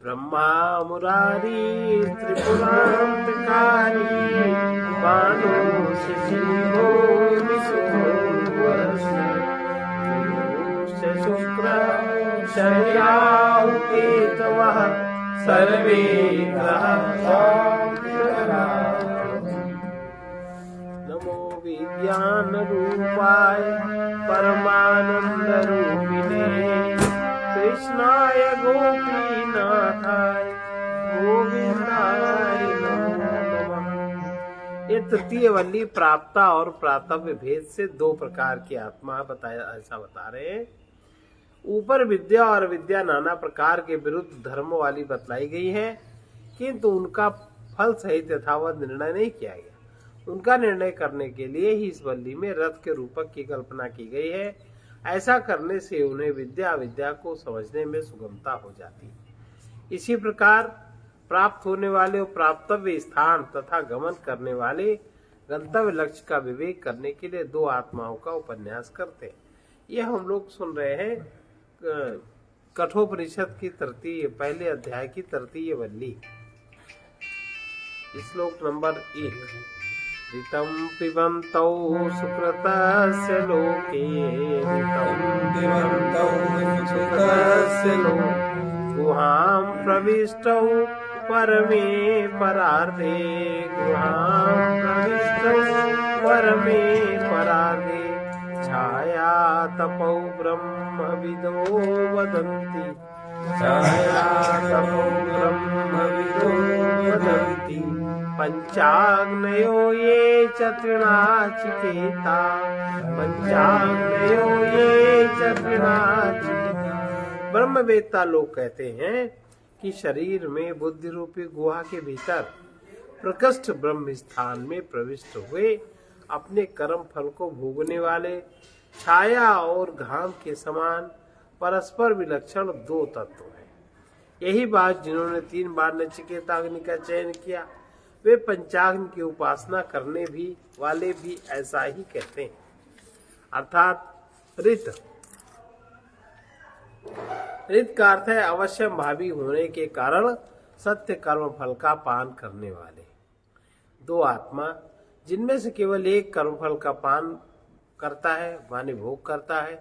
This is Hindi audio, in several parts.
ब्रह्मा मुरारी त्रिपुरांतकारी बाणों से सिंहो विशुद्धो वरस्य से शुक्र शर्याहु केतवः सर्वे ग्रहाः नमो विज्ञान रूपाय परमानंद रूपिणे कृष्णाय गोपीनाथाय गोविंदाय नमो नमः। ये तृतीय वल्ली प्राप्ता और प्राप्तव्य भेद से दो प्रकार की आत्मा ऐसा बता रहे हैं। ऊपर विद्या और विद्या नाना प्रकार के विरुद्ध धर्म वाली बतलाई गई है, किंतु उनका फल सहित यथावत निर्णय नहीं किया गया। उनका निर्णय करने के लिए ही इस वल्ली में रथ के रूपक की कल्पना की गई है। ऐसा करने से उन्हें विद्या को समझने में सुगमता हो जाती है। इसी प्रकार प्राप्त होने वाले और प्राप्तव्य स्थान तथा गमन करने वाले गंतव्य लक्ष्य का विवेक करने के लिए दो आत्माओं का उपन्यास करते हैं। यह हम लोग सुन रहे हैं कठोपनिषद की पहले अध्याय की तृतीय वल्ली, श्लोक नंबर 1। ऋतं पिबन्तौ सुकृतस्य लोके ऋतं पिबन्तौ सुकृतस्य लोके गुहां प्रविष्टौ परमे परार्धे गुहां प्रविष्टौ परमे परार्धे छाया तपौ ब्रह्मविदो वदन्ति छाया तपौ ब्रह्मविदो वदन्ति पंचाग्नयो ये च तृणाचिकेता पंचाग्नयो ये च तृणाचिकेता। ब्रह्मवेत्ता लोग कहते हैं कि शरीर में बुद्धि रूपी गुहा के भीतर प्रकृष्ट ब्रह्म स्थान में प्रविष्ट हुए अपने कर्म फल को भोगने वाले छाया और घाम के समान परस्पर विलक्षण दो तत्व हैं। यही बात जिन्होंने 3 बार नचिकेता अग्नि का चयन किया, वे पंचाग्नि की उपासना करने वाले भी ऐसा ही कहते हैं। अर्थात ऋत का अर्थ है अवश्य भावी होने के कारण सत्य कर्म फल का पान करने वाले। दो आत्मा जिनमें से केवल एक कर्म फल का पान करता है माने भोग करता है,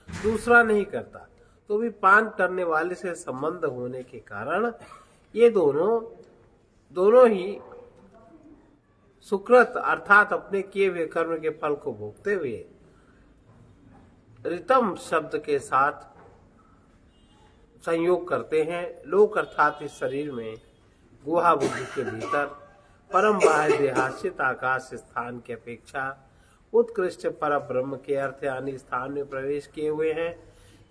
दूसरा नहीं करता, तो भी पान करने वाले से संबंध होने के कारण ये दोनों ही सुकृत अर्थात अपने किए हुए कर्म के फल को भोगते हुए ऋतम शब्द के साथ संयोग करते हैं। लोक अर्थात इस शरीर में गुहा बुद्धि के भीतर परम बाह्य देहाश्रित आकाश स्थान की अपेक्षा उत्कृष्ट पर ब्रह्म के अर्थ यानी स्थान में प्रवेश किए हुए हैं,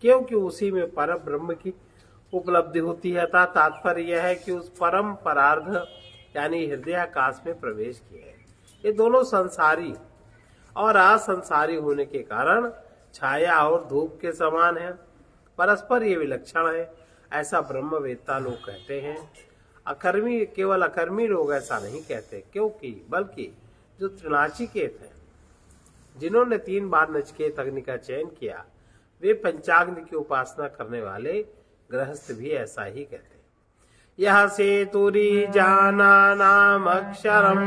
क्योंकि उसी में पर ब्रह्म की उपलब्धि होती है। तात्पर्य यह है कि उस परम परार्ध यानी हृदयाकाश में प्रवेश किए हैं। ये दोनों संसारी और असंसारी होने के कारण छाया और धूप के समान है, परस्पर ये विलक्षण है, ऐसा ब्रह्मवेत्ता लोग कहते हैं। केवल अकर्मी लोग ऐसा नहीं कहते, बल्कि जो तृणाचिकेत है, जिन्होंने 3 बार नचिकेत अग्नि का चयन किया, वे पंचाग्नि की उपासना करने वाले गृहस्थ भी ऐसा ही कहते हैं। यह से तुरी जाना नाम अक्षरम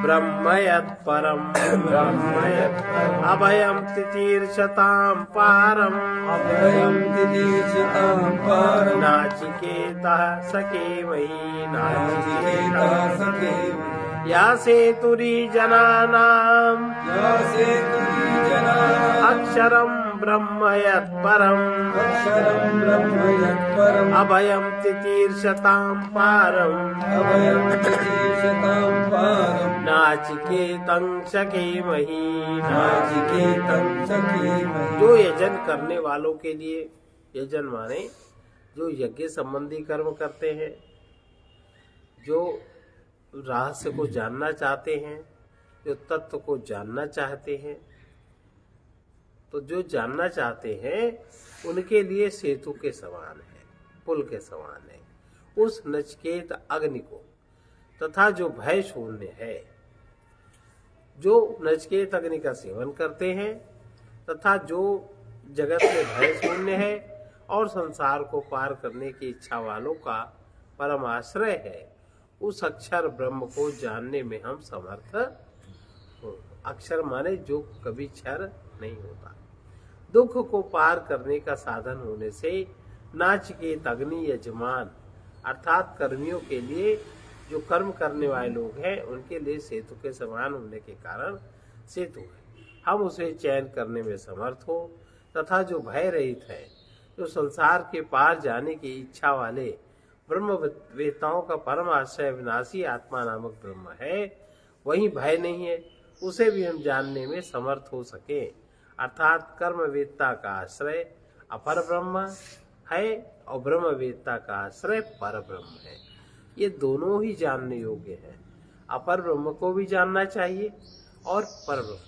ब्रह्मयत् परम अभयम तितीर्षतां पारम नाचिकेता सखे वही नाचिकेता सखे या से तुरी जनानाम अक्षरम ब्रह्मयत् परम अभयम तितीर्षतां पारम नाचिकेतं सखेमहि नाचिकेतं सखेमहि। जो यजन करने वालों के लिए, यजन माने जो यज्ञ संबंधी कर्म करते हैं, जो रहस्य को जानना चाहते हैं, जो तत्व को जानना चाहते हैं, तो जो जानना चाहते हैं उनके लिए सेतु के समान है, पुल के समान है। उस नचिकेत अग्नि को तथा जो भय शून्य है, जो नचिकेत अग्नि का सेवन करते हैं तथा जो जगत में भय शून्य है और संसार को पार करने की इच्छा वालों का परम आश्रय है, उस अक्षर ब्रह्म को जानने में हम समर्थ हो। अक्षर माने जो कभी क्षर नहीं होता। दुख को पार करने का साधन होने से नाचिकेत अग्नि यजमान अर्थात कर्मियों के लिए, जो कर्म करने वाले लोग हैं उनके लिए सेतु के समान होने के कारण सेतु है। हम उसे चयन करने में समर्थ हो तथा जो भय रहित है, जो संसार के पार जाने की इच्छा वाले ब्रह्मवेत्ताओं का परम आश्रय विनाशी आत्मा नामक ब्रह्म है, वही भय नहीं है, उसे भी हम जानने में समर्थ हो सके। अर्थात कर्मवेत्ता का आश्रय अपर ब्रह्म है और ब्रह्मवेत्ता का आश्रय पर ब्रह्म है। ये दोनों ही जानने योग्य है। अपर ब्रह्म को भी जानना चाहिए और पर ब्रह्म।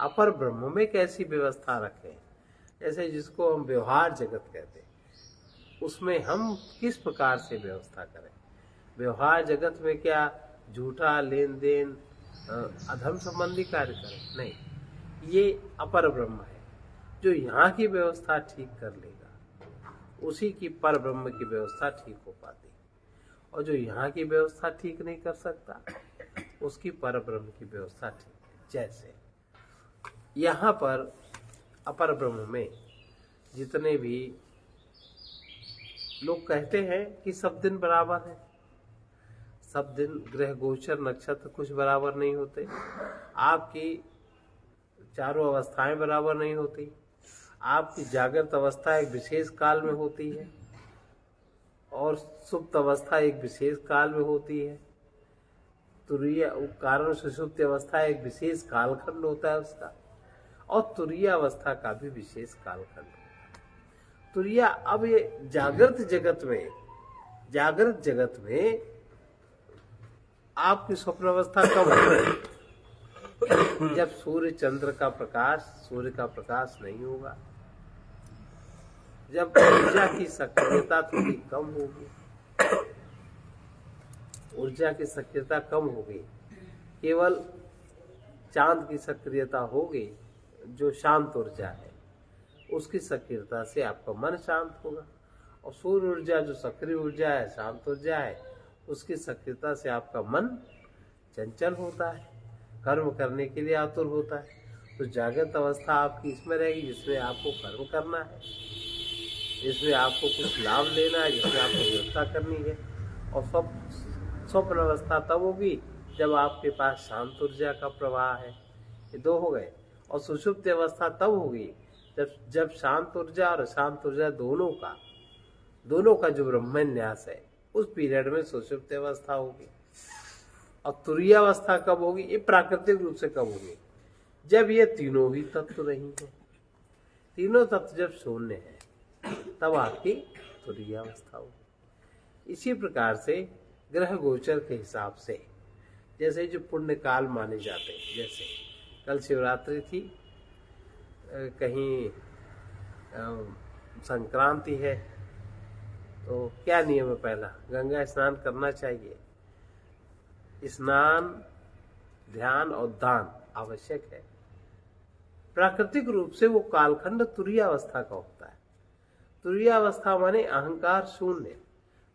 अपर ब्रह्म में कैसी व्यवस्था रखें, जैसे जिसको हम व्यवहार जगत कहते हैं, उसमें हम किस प्रकार से व्यवस्था करें। व्यवहार जगत में क्या झूठा लेन देन अधर्म संबंधी कार्य करें? नहीं, ये अपर ब्रह्म है। जो यहाँ की व्यवस्था ठीक कर लेगा उसी की पर ब्रह्म की व्यवस्था ठीक हो पाती, और जो यहाँ की व्यवस्था ठीक नहीं कर सकता उसकी पर ब्रह्म की व्यवस्था ठीक है। जैसे यहाँ पर अपर ब्रह्म में जितने भी लोग कहते हैं कि सब दिन बराबर है, सब दिन ग्रह गोचर नक्षत्र कुछ बराबर नहीं होते, आपकी चारों अवस्थाएं बराबर नहीं होती, आपकी जागृत अवस्था एक विशेष काल में होती है और सुप्त अवस्था एक विशेष काल में होती है, तुरीय कारण सुषुप्त अवस्था एक विशेष कालखंड होता है उसका, और तुरीय अवस्था का भी विशेष कालखंड होता है। तुरीय, अब ये जागृत जगत में आपकी स्वप्न अवस्था कब है? जब सूर्य का प्रकाश नहीं होगा, जब ऊर्जा की सक्रियता थोड़ी कम होगी, ऊर्जा की सक्रियता कम होगी, केवल चांद की सक्रियता होगी जो शांत ऊर्जा है, उसकी सक्रियता से आपका मन शांत होगा। और सूर्य ऊर्जा जो सक्रिय ऊर्जा है, शांत ऊर्जा है, उसकी सक्रियता से आपका मन चंचल होता है, कर्म करने के लिए आतुर होता है। तो जागृत अवस्था आपकी इसमें रहेगी जिसमें आपको कर्म करना है, जिसमें आपको कुछ लाभ लेना है, जिसमें आपको व्यवस्था करनी है। और स्वप्न अवस्था तब होगी जब आपके पास शांत ऊर्जा का प्रवाह है। ये दो हो गए। और सुषुप्त अवस्था तब होगी जब शांत ऊर्जा और अशांत ऊर्जा दोनों का जो ब्रह्मन्यास है, उस पीरियड में सुषुप्त अवस्था होगी। और तुरीय अवस्था कब होगी? ये प्राकृतिक रूप से कब होगी? जब ये तीनों ही तत्व नहीं है, तीनों तत्व जब शून्य है, तब आपकी तुरीय अवस्था होगी। इसी प्रकार से ग्रह गोचर के हिसाब से, जैसे जो पुण्य काल माने जाते हैं, जैसे कल शिवरात्रि थी, कहीं संक्रांति है, तो क्या नियम है? पहला, गंगा स्नान करना चाहिए। स्नान, ध्यान और दान आवश्यक है। प्राकृतिक रूप से वो कालखंड तुरीय अवस्था का होता है। तुरीय अवस्था माने अहंकार शून्य,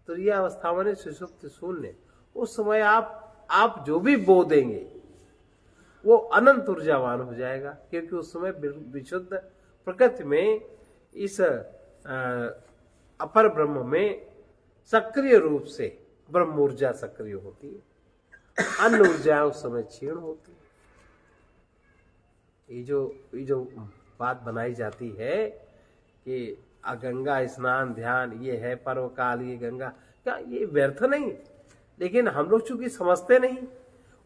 तुरीय अवस्था माने सुषुप्त शून्य। उस समय आप जो भी बो देंगे वो अनंत ऊर्जावान हो जाएगा, क्योंकि उस समय विशुद्ध प्रकृति में इस अपर ब्रह्म में सक्रिय रूप से ब्रह्म ऊर्जा सक्रिय होती है, अन्य ऊर्जा उस समय क्षीण होती है। ये जो बात बनाई जाती है कि गंगा स्नान ध्यान ये है पर्व काल, ये गंगा, क्या ये व्यर्थ नहीं? लेकिन हम लोग चूंकि समझते नहीं,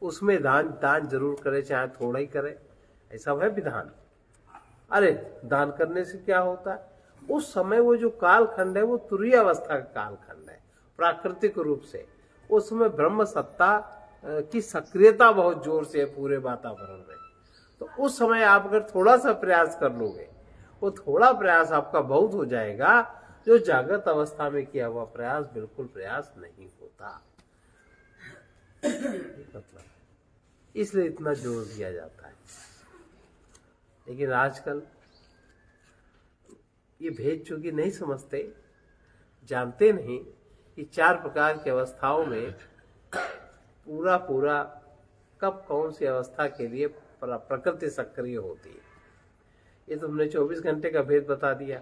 उसमें दान जरूर करे, चाहे थोड़ा ही करे, ऐसा है विधान। अरे दान करने से क्या होता है? उस समय वो जो कालखंड है वो तुरीय अवस्था का कालखंड है प्राकृतिक रूप से। उस समय ब्रह्म सत्ता की सक्रियता बहुत जोर से है पूरे वातावरण में। तो उस समय आप अगर थोड़ा सा प्रयास कर लोगे, वो थोड़ा प्रयास आपका बहुत हो जाएगा, जो जागृत अवस्था में किया हुआ प्रयास बिल्कुल प्रयास नहीं होता। मतलब इसलिए इतना जोर दिया जाता है। लेकिन आजकल ये भेद चूंकि नहीं समझते, जानते नहीं कि 4 प्रकार की अवस्थाओं में पूरा पूरा कब कौन सी अवस्था के लिए प्रकृति सक्रिय होती है। ये तो हमने 24 घंटे का भेद बता दिया।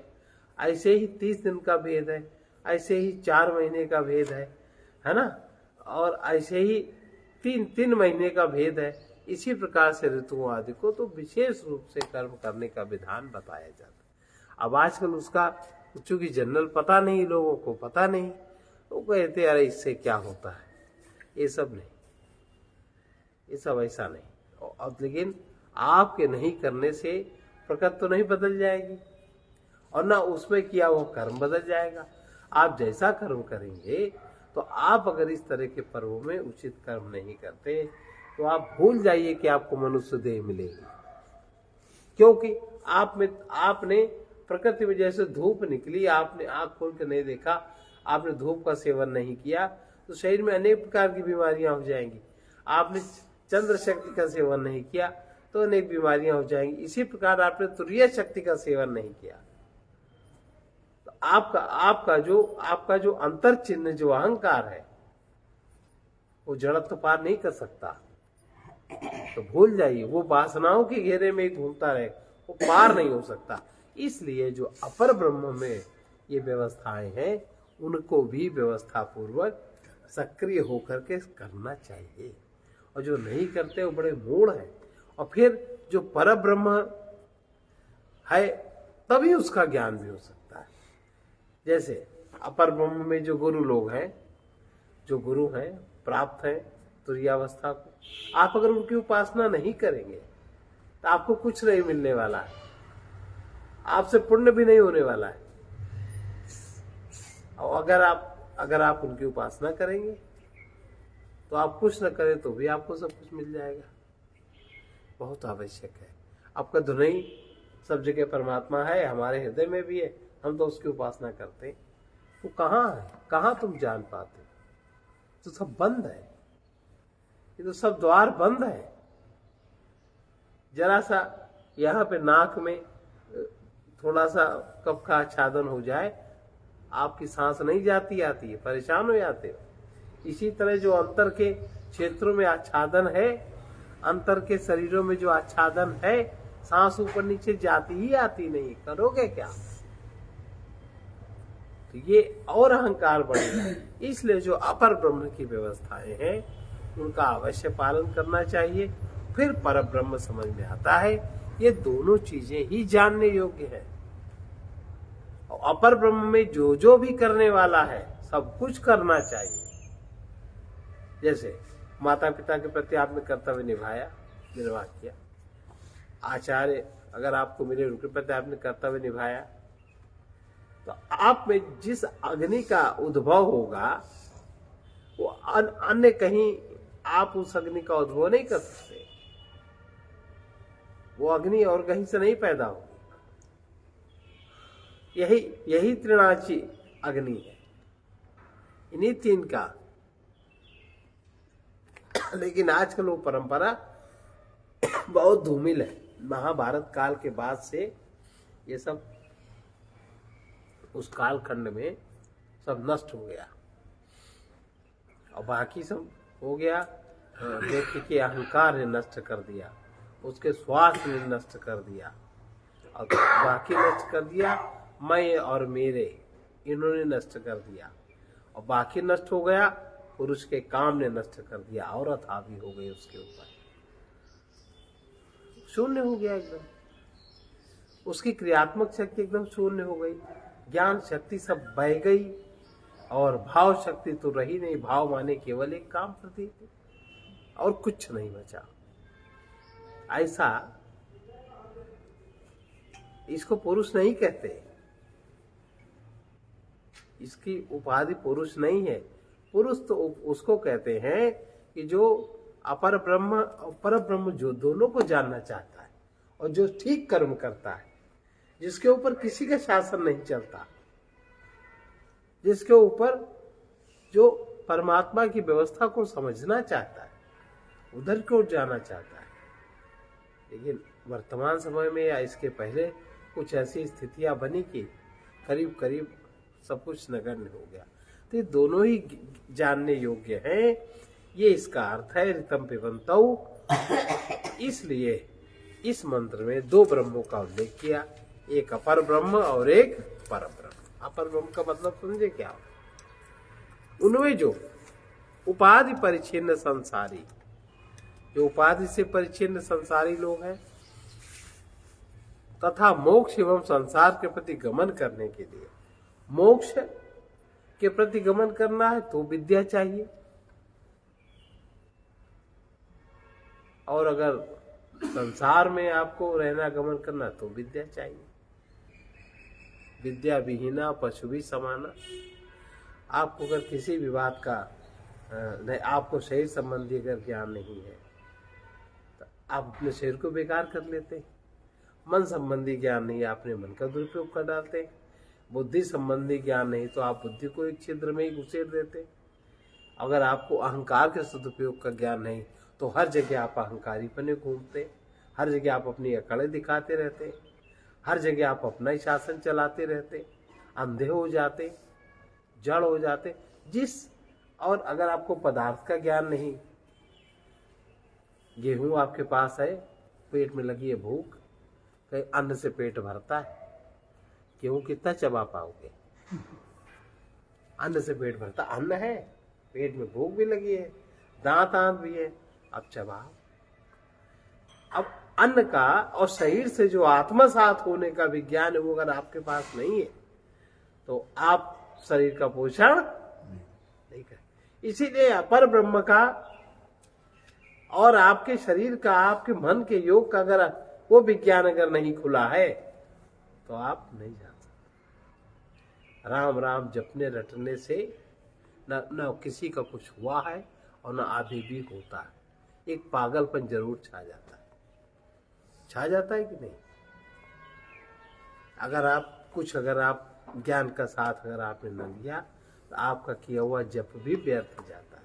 ऐसे ही 30 दिन का भेद है, ऐसे ही 4 महीने का भेद है ना, और ऐसे ही 3 महीने का भेद है। इसी प्रकार से ऋतुओं आदि को तो विशेष रूप से कर्म करने का विधान बताया जाता है। अब आजकल उसका चूंकि जनरल पता नहीं, लोगों को पता नहीं, तो कहते अरे इससे क्या होता है। ये सब नहीं, ये सब ऐसा नहीं। और लेकिन आपके नहीं करने से प्रकृति तो नहीं बदल जाएगी, और ना उसमें किया वो कर्म बदल जाएगा। आप जैसा कर्म करेंगे, तो आप अगर इस तरह के पर्वों में उचित कर्म नहीं करते तो आप भूल जाइए कि आपको मनुष्य देह मिलेगी। क्योंकि आपने प्रकृति में जैसे धूप निकली, आपने आंख खोल के नहीं देखा, आपने धूप का सेवन नहीं किया, तो शरीर में अनेक प्रकार की बीमारियां हो जाएंगी। आपने चंद्र शक्ति का सेवन नहीं किया तो अनेक बीमारियां हो जाएंगी। इसी प्रकार आपने तुरीय शक्ति का सेवन नहीं किया तो आपका जो अंतर चिन्ह, जो अहंकार है, वो जड़त्व पार नहीं कर सकता। तो भूल जाइए, वो वासनाओं के घेरे में ही घूमता रहे, वो पार नहीं हो सकता। इसलिए जो अपर ब्रह्म में ये व्यवस्थाएं हैं, उनको भी व्यवस्था पूर्वक सक्रिय होकर के करना चाहिए। और जो नहीं करते वो बड़े मूढ़ हैं। और फिर जो पर ब्रह्म है, तभी उसका ज्ञान भी हो सकता है। जैसे अपर ब्रह्म में जो गुरु लोग हैं, जो गुरु हैं, प्राप्त हैं तुरीयावस्था को, आप अगर उनकी उपासना नहीं करेंगे तो आपको कुछ नहीं मिलने वाला है, आपसे पुण्य भी नहीं होने वाला है। और अगर आप उनकी उपासना करेंगे तो आप कुछ न करें तो भी आपको सब कुछ मिल जाएगा। बहुत आवश्यक है। आपका धुनई सब जगह परमात्मा है, हमारे हृदय में भी है, हम तो उसकी उपासना करते हैं। वो कहाँ है, कहाँ तुम जान पाते? तो सब बंद है, ये तो सब द्वार बंद है। जरा सा यहाँ पे नाक में थोड़ा सा कफ का आच्छादन हो जाए, आपकी सांस नहीं जाती आती है, परेशान हो जाते हो। इसी तरह जो अंतर के क्षेत्रों में आच्छादन है, अंतर के शरीरों में जो आच्छादन है, सांस ऊपर नीचे जाती ही आती नहीं, करोगे क्या? तो ये और अहंकार बढ़ेगा। इसलिए जो अपर ब्रह्म की व्यवस्थाएं हैं, उनका अवश्य पालन करना चाहिए। फिर पर ब्रह्म समझ में आता है। ये दोनों चीजें ही जानने योग्य है। और अपर ब्रह्म में जो भी करने वाला है, सब कुछ करना चाहिए। जैसे माता पिता के प्रति आपने कर्तव्य निर्वाह किया, आचार्य अगर आपको मिले, उनके प्रति आपने कर्तव्य निभाया, तो आप में जिस अग्नि का उद्भव होगा, वो अन्य कहीं आप उस अग्नि का उद्भव नहीं कर सकते। वो अग्नि और कहीं से नहीं पैदा होगी। यही त्रिनाची अग्नि है, इन्हीं 3 का। लेकिन आजकल वो परंपरा बहुत धूमिल है। महाभारत काल के बाद से ये सब उस कालखंड में सब नष्ट हो गया, और बाकी सब हो गया। व्यक्ति के अहंकार ने नष्ट कर दिया, उसके स्वास्थ्य ने नष्ट कर दिया, और बाकी नष्ट कर दिया मैं और मेरे, इन्होंने नष्ट कर दिया। और बाकी नष्ट हो गया, पुरुष के काम ने नष्ट कर दिया, औरत हावी हो गई उसके ऊपर, शून्य हो गया एकदम। उसकी क्रियात्मक शक्ति एकदम शून्य हो गई, ज्ञान शक्ति सब बह गई, और भाव शक्ति तो रही नहीं। भाव माने केवल एक काम प्रति, और कुछ नहीं बचा। ऐसा, इसको पुरुष नहीं कहते, इसकी उपाधि पुरुष नहीं है। पुरुष तो उसको कहते हैं कि जो अपर ब्रह्म और पर ब्रह्म, जो दोनों को जानना चाहता है, और जो ठीक कर्म करता है, जिसके ऊपर किसी का शासन नहीं चलता, जिसके ऊपर जो परमात्मा की व्यवस्था को समझना चाहता है, उधर की ओर जाना चाहता है। लेकिन वर्तमान समय में या इसके पहले कुछ ऐसी स्थितियां बनी कि करीब करीब सब कुछ नगण्य हो गया। तो ये दोनों ही जानने योग्य हैं। ये इसका अर्थ है ऋतम पिबन्तौ। इसलिए इस मंत्र में दो ब्रह्मों का उल्लेख किया, एक अपर ब्रह्म और एक पर ब्रह्म। अपर ब्रह्म का मतलब समझे क्या? उनमें जो उपाधि परिच्छिन्न संसारी, जो उपाधि से परिच्छिन्न संसारी लोग हैं, तथा मोक्ष एवं संसार के प्रति गमन करने के लिए, मोक्ष के प्रति गमन करना है तो विद्या चाहिए, और अगर संसार में आपको रहना गमन करना तो विद्या चाहिए। विद्या विहीना पशु भी समाना। आपको अगर किसी भी बात का नहीं, आपको शरीर संबंधी अगर ज्ञान नहीं है तो आप अपने शरीर को बेकार कर लेते। मन संबंधी ज्ञान नहीं, आपने मन का दुरुपयोग कर डालते। बुद्धि संबंधी ज्ञान नहीं तो आप बुद्धि को एक छिद्र में ही घुसेड़ देते। अगर आपको अहंकार के सदुपयोग का ज्ञान नहीं तो हर जगह आप अहंकारी बने घूमते, हर जगह आप अपनी अकड़े दिखाते रहते, हर जगह आप अपना ही शासन चलाते रहते, अंधे हो जाते, जड़ हो जाते। और अगर आपको पदार्थ का ज्ञान नहीं, गेहूं आपके पास है, पेट में लगी है भूख, कहीं अन्न से पेट भरता है, गेहूं कितना चबा पाओगे? अन्न से पेट भरता, अन्न है, पेट में भूख भी लगी है, दांत आंत भी है, अब चबाओ। अब अन्न का और शरीर से जो आत्मा साथ होने का विज्ञान है वो अगर आपके पास नहीं है तो आप शरीर का पोषण नहीं कर। इसीलिए अपर ब्रह्म का और आपके शरीर का, आपके मन के योग का अगर वो विज्ञान अगर नहीं खुला है तो आप नहीं जा सकते। राम राम जपने रटने से न किसी का कुछ हुआ है और न आगे भी होता है। एक पागलपन जरूर छा जाता है कि नहीं? अगर आप ज्ञान का साथ अगर आपने न लिया तो आपका किया हुआ जप भी व्यर्थ जाता है,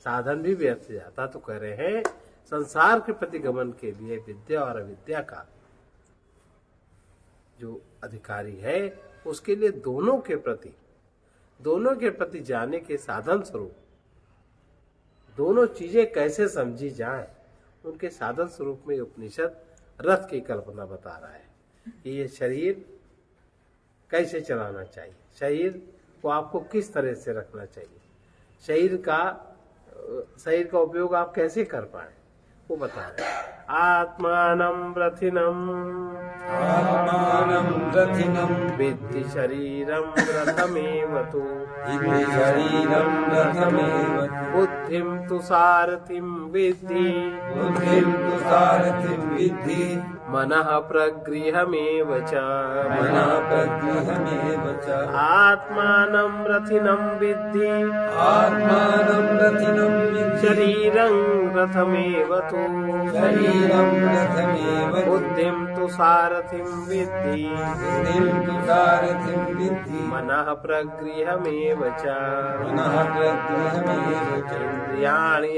साधन भी व्यर्थ जाता। तो कह रहे हैं संसार के प्रति गमन के लिए विद्या और अविद्या का जो अधिकारी है उसके लिए दोनों के प्रति जाने के साधन स्वरूप दोनों चीजें कैसे समझी जाएं, उनके साधन स्वरूप में उपनिषद रथ की कल्पना बता रहा है कि ये शरीर कैसे चलाना चाहिए, शरीर को आपको किस तरह से रखना चाहिए, शरीर का उपयोग आप कैसे कर पाए वो बता रहे हैं। आत्मानं रथिनं विद्धि शरीरं रथमेव तु बुद्धिं तु सारथिं विद्धि मनः प्रगृहमेव च आत्मानं रथिनं विद्धि शरीरं रथमेव तु बुद्धिं तु सारथिं विद्धि मनः प्रगृहमेव च इंद्रियाणि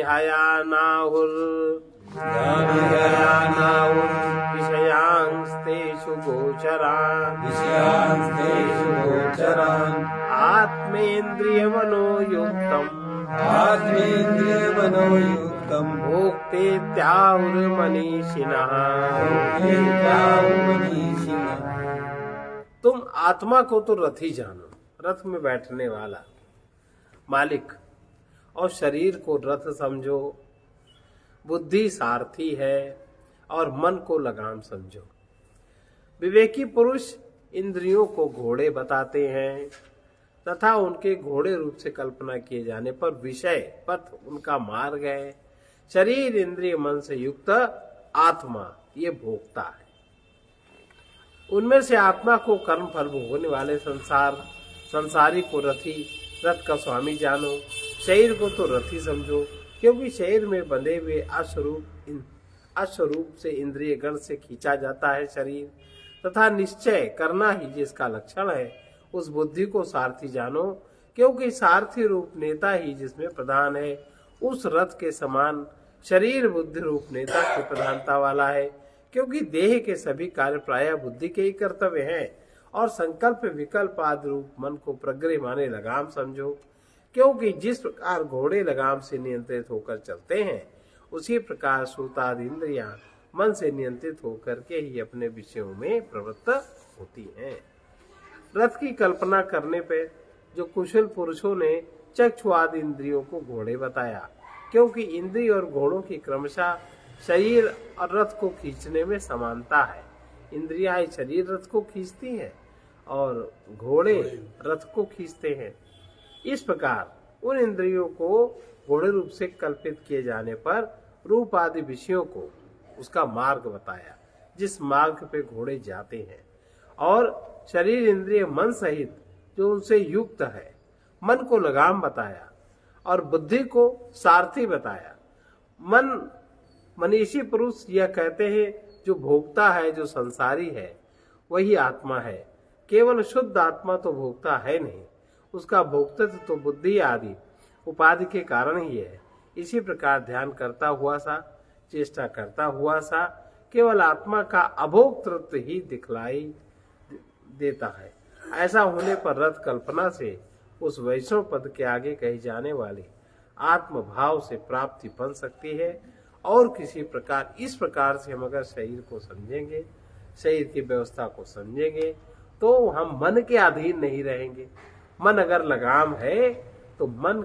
विषयांस्तेषु गोचरान् आत्मेन्द्रियमनोयुक्तम् भोक्तेत्याहुर्मनीषिणः। तुम आत्मा को तो रथी जानो, रथ में बैठने वाला मालिक, और शरीर को रथ समझो, बुद्धि सारथी है और मन को लगाम समझो। विवेकी पुरुष इंद्रियों को घोड़े बताते हैं तथा उनके घोड़े रूप से कल्पना किए जाने पर विषय पथ उनका मार्ग है। शरीर इंद्रिय मन से युक्त आत्मा ये भोक्ता है। उनमें से आत्मा को कर्म फल भोगने वाले संसारी को रथ का स्वामी जानो, शरीर को तो रथी समझो, क्योंकि शरीर में बंधे हुए अश्वरूप से इंद्रिय गण से खींचा जाता है शरीर, तथा निश्चय करना ही जिसका लक्षण है उस बुद्धि को सारथी जानो, क्योंकि सारथी रूप नेता ही जिसमें प्रधान है। उस रथ के समान शरीर बुद्धि रूप नेता की प्रधानता वाला है, क्योंकि देह के सभी कार्य प्रायः बुद्धि के ही कर्तव्य हैं और संकल्प विकल्प आदि रूप मन को प्रग्रह माने लगाम समझो, क्योंकि जिस प्रकार घोड़े लगाम से नियंत्रित होकर चलते हैं उसी प्रकार श्रोतादि इंद्रियां मन से नियंत्रित होकर के ही अपने विषयों में प्रवृत्त होती हैं। रथ की कल्पना करने पर जो कुशल पुरुषों ने चक्षु आदि इंद्रियों को घोड़े बताया, क्योंकि इंद्रिय और घोड़ों की क्रमशः शरीर और रथ को खींचने में समानता है। इंद्रियां ही शरीर रथ को खींचती हैं और घोड़े रथ को खींचते हैं। इस प्रकार उन इंद्रियों को घोड़े रूप से कल्पित किए जाने पर रूप आदि विषयों को उसका मार्ग बताया जिस मार्ग पे घोड़े जाते हैं, और शरीर इंद्रिय मन सहित जो उनसे युक्त है मन को लगाम बताया और बुद्धि को सारथी बताया। मन मनीषी पुरुष यह कहते हैं जो भोक्ता है, जो संसारी है वही आत्मा है। केवल शुद्ध आत्मा तो भोक्ता है नहीं, उसका भोक्तृत्व तो बुद्धि आदि उपाधि के कारण ही है। इसी प्रकार ध्यान करता हुआ सा, चेष्टा करता हुआ सा केवल आत्मा का अभोक्तृत्व ही दिखलाई देता है। ऐसा होने पर रथ कल्पना से उस वैष्णव पद के आगे कही जाने वाली आत्म भाव से प्राप्ति बन सकती है। और किसी प्रकार इस प्रकार से हम अगर शरीर को समझेंगे, शरीर की व्यवस्था को समझेंगे, तो हम मन के अधीन नहीं रहेंगे। मन अगर लगाम है तो मन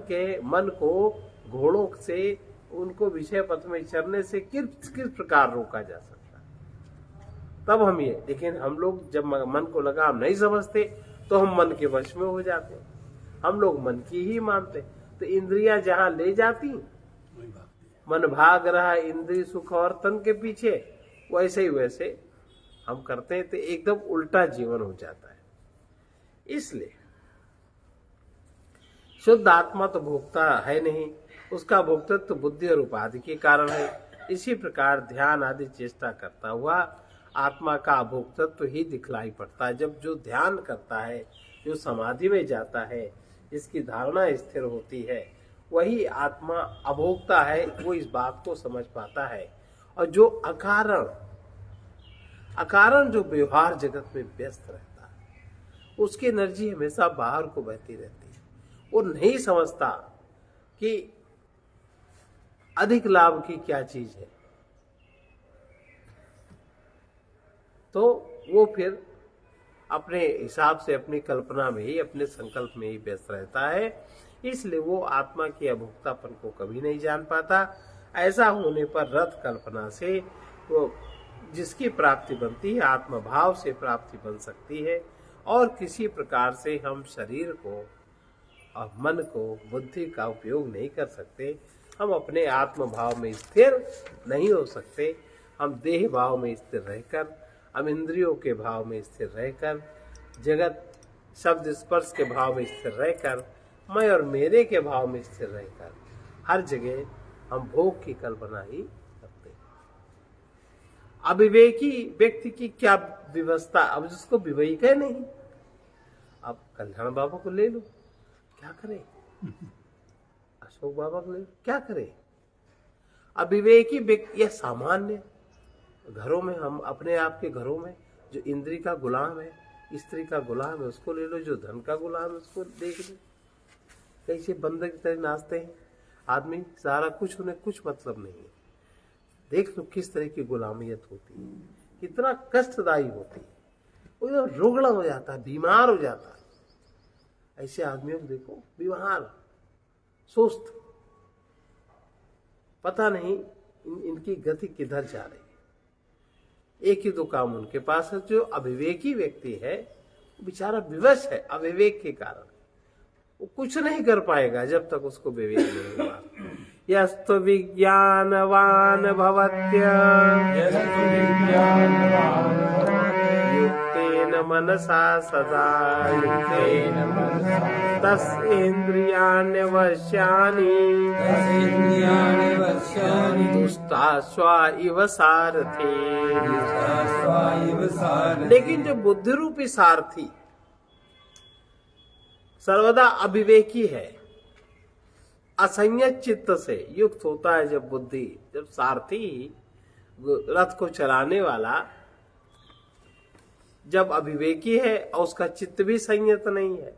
को घोड़ों से उनको विषय पथ में चलने से किस प्रकार रोका जा सकता है। तब हम ये, लेकिन हम लोग जब मन को लगाम नहीं समझते तो हम मन के वश में हो जाते हैं, हम लोग मन की ही मानते। तो इंद्रियां जहां ले जाती मन भाग रहा इंद्रिय सुख और तन के पीछे, वैसे ही वैसे हम करते हैं तो एकदम उल्टा जीवन हो जाता है। इसलिए शुद्ध आत्मा तो भोक्ता है नहीं, उसका भोक्तृत्व तो बुद्धि और उपाधि के कारण है। इसी प्रकार ध्यान आदि चेष्टा करता हुआ आत्मा का अभोक्तत्व तो ही दिखलाई पड़ता है। जब जो ध्यान करता है, जो समाधि में जाता है, जिसकी धारणा स्थिर होती है, वही आत्मा अभोक्ता है, वो इस बात को समझ पाता है। और जो अकारण जो व्यवहार जगत में व्यस्त रहता है, उसकी एनर्जी हमेशा बाहर को बहती रहती है। वो नहीं समझता कि अधिक लाभ की क्या चीज है, तो वो फिर अपने हिसाब से अपनी कल्पना में ही, अपने संकल्प में ही व्यस्त रहता है। इसलिए वो आत्मा के अभोक्तापन को कभी नहीं जान पाता। ऐसा होने पर रथ कल्पना से वो जिसकी प्राप्ति बनती है, आत्म भाव से प्राप्ति बन सकती है। और किसी प्रकार से हम शरीर को और मन को, बुद्धि का उपयोग नहीं कर सकते। हम अपने आत्म भाव में स्थिर नहीं हो सकते। हम देह भाव में स्थिर रहकर, हम इंद्रियों के भाव में स्थिर रहकर, जगत शब्द स्पर्श के भाव में स्थिर रहकर, मैं और मेरे के भाव में स्थिर रहकर हर जगह हम भोग की कल्पना ही करते हैं। अविवेकी व्यक्ति की क्या व्यवस्था, अब जिसको विवेक है नहीं, अब कल्याण बाबा को ले लो, क्या करे? अशोक बाबा को ले लो, क्या करे? अविवेकी व्यक्ति, यह सामान्य घरों में, हम अपने आप के घरों में जो इंद्री का गुलाम है, स्त्री का गुलाम है, उसको ले लो। जो धन का गुलाम है उसको देख लो, कैसे बंदर की तरह नाचते हैं आदमी, सारा कुछ, उन्हें कुछ मतलब नहीं है। देख लो किस तरह की गुलामियत होती है, कितना कष्टदायी होती है। वो रोगड़ा हो जाता है, बीमार हो जाता है। ऐसे आदमियों को देखो, बीमार, सुस्त, पता नहीं इनकी गति किधर जा रही है। एक ही दो काम उनके पास है। जो अविवेकी व्यक्ति है वो बेचारा विवश है अविवेक के कारण, वो कुछ नहीं कर पाएगा जब तक उसको विवेक नहीं होगा। यस्तु विज्ञानवान भवत्य युक्तेन मनसा सदा तस्येन्द्रियाण्यवश्यानि दुष्टाश्वा इव सारथी। लेकिन जो बुद्धि रूपी सारथी सर्वदा अविवेकी है, असंयत चित्त से युक्त होता है, जब बुद्धि, जब सारथी रथ को चलाने वाला जब अविवेकी है और उसका चित्त भी संयत नहीं है,